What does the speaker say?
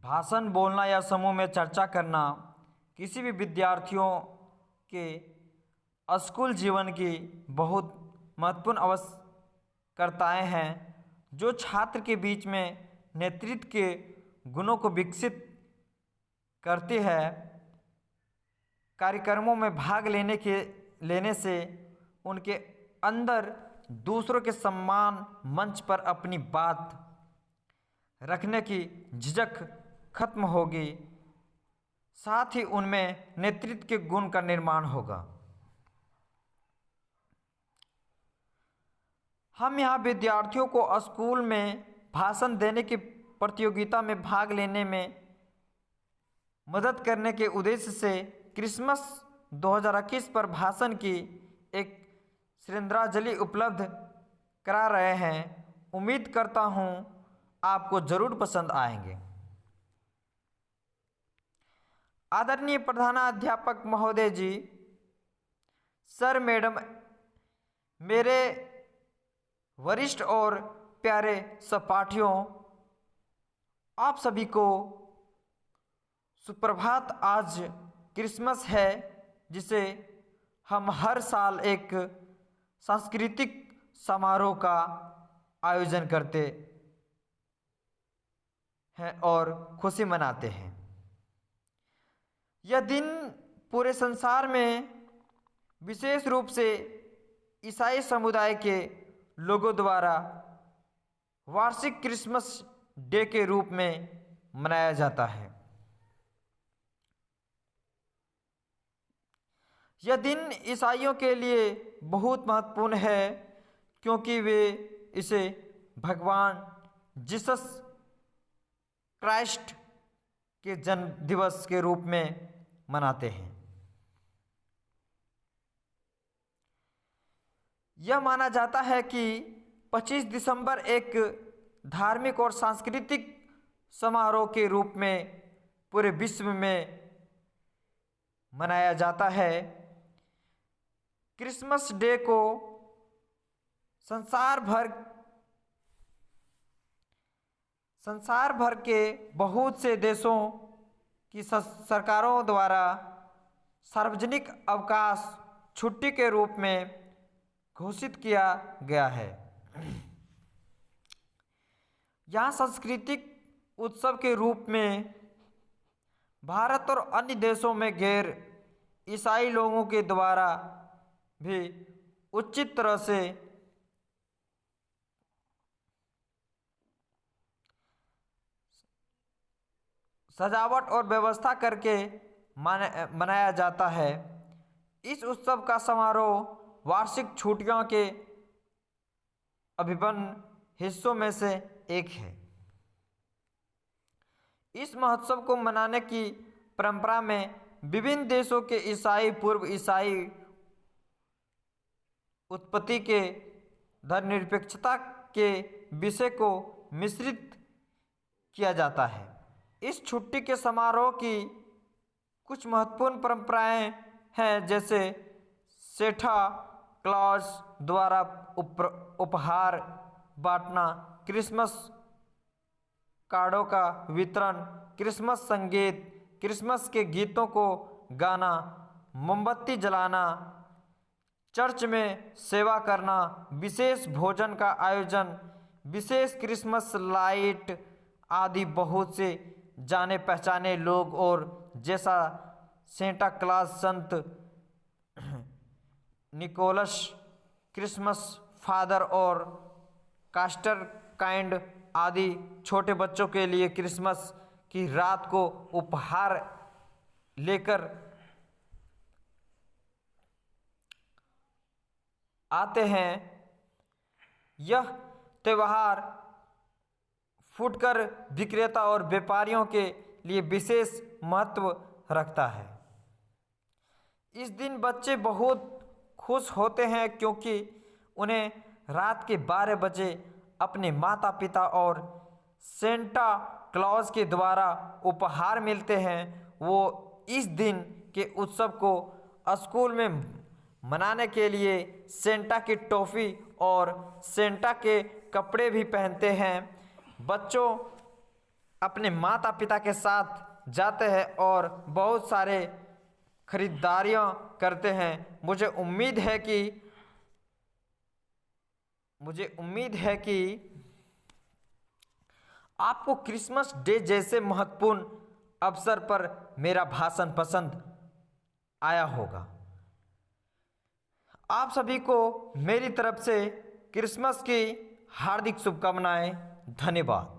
भाषण बोलना या समूह में चर्चा करना किसी भी विद्यार्थियों के स्कूल जीवन की बहुत महत्वपूर्ण आवश्यकताएं हैं जो छात्र के बीच में नेतृत्व के गुणों को विकसित करती है। कार्यक्रमों में भाग लेने से उनके अंदर दूसरों के सम्मान मंच पर अपनी बात रखने की झिझक खत्म होगी, साथ ही उनमें नेतृत्व के गुण का निर्माण होगा। हम यहाँ विद्यार्थियों को स्कूल में भाषण देने की प्रतियोगिता में भाग लेने में मदद करने के उद्देश्य से क्रिसमस 2021 पर भाषण की एक श्रद्धांजलि उपलब्ध करा रहे हैं। उम्मीद करता हूँ आपको ज़रूर पसंद आएंगे। आदरणीय प्रधानाध्यापक महोदय जी, सर, मैडम, मेरे वरिष्ठ और प्यारे सहपाठियों, आप सभी को सुप्रभात। आज क्रिसमस है जिसे हम हर साल एक सांस्कृतिक समारोह का आयोजन करते हैं और खुशी मनाते हैं। यह दिन पूरे संसार में विशेष रूप से ईसाई समुदाय के लोगों द्वारा वार्षिक क्रिसमस डे के रूप में मनाया जाता है। यह दिन ईसाइयों के लिए बहुत महत्वपूर्ण है क्योंकि वे इसे भगवान जीसस क्राइस्ट के जन्म दिवस के रूप में मनाते हैं। यह माना जाता है कि 25 दिसंबर एक धार्मिक और सांस्कृतिक समारोह के रूप में पूरे विश्व में मनाया जाता है। क्रिसमस डे को संसार भर के बहुत से देशों की सरकारों द्वारा सार्वजनिक अवकाश छुट्टी के रूप में घोषित किया गया है। यहाँ सांस्कृतिक उत्सव के रूप में भारत और अन्य देशों में गैर ईसाई लोगों के द्वारा भी उचित तरह से सजावट और व्यवस्था करके मनाया जाता है। इस उत्सव का समारोह वार्षिक छुट्टियों के अभिन्न हिस्सों में से एक है। इस महोत्सव को मनाने की परंपरा में विभिन्न देशों के ईसाई, पूर्व ईसाई उत्पत्ति के धर्मनिरपेक्षता के विषय को मिश्रित किया जाता है। इस छुट्टी के समारोह की कुछ महत्वपूर्ण परंपराएं हैं, जैसे सेंटा क्लॉज द्वारा उपहार बांटना, क्रिसमस कार्डों का वितरण, क्रिसमस संगीत, क्रिसमस के गीतों को गाना, मोमबत्ती जलाना, चर्च में सेवा करना, विशेष भोजन का आयोजन, विशेष क्रिसमस लाइट आदि। बहुत से जाने पहचाने लोग और जैसा सेंटा क्लॉज, संत निकोलस, क्रिसमस फादर और कास्टर काइंड आदि छोटे बच्चों के लिए क्रिसमस की रात को उपहार लेकर आते हैं। यह त्यौहार फुटकर विक्रेता और व्यापारियों के लिए विशेष महत्व रखता है। इस दिन बच्चे बहुत खुश होते हैं क्योंकि उन्हें रात के 12 बजे अपने माता पिता और सेंटा क्लॉज के द्वारा उपहार मिलते हैं। वो इस दिन के उत्सव को स्कूल में मनाने के लिए सेंटा की टॉफ़ी और सेंटा के कपड़े भी पहनते हैं। बच्चों अपने माता पिता के साथ जाते हैं और बहुत सारे खरीदारियां करते हैं। मुझे उम्मीद है कि आपको क्रिसमस डे जैसे महत्वपूर्ण अवसर पर मेरा भाषण पसंद आया होगा। आप सभी को मेरी तरफ से क्रिसमस की हार्दिक शुभकामनाएं। धन्यवाद।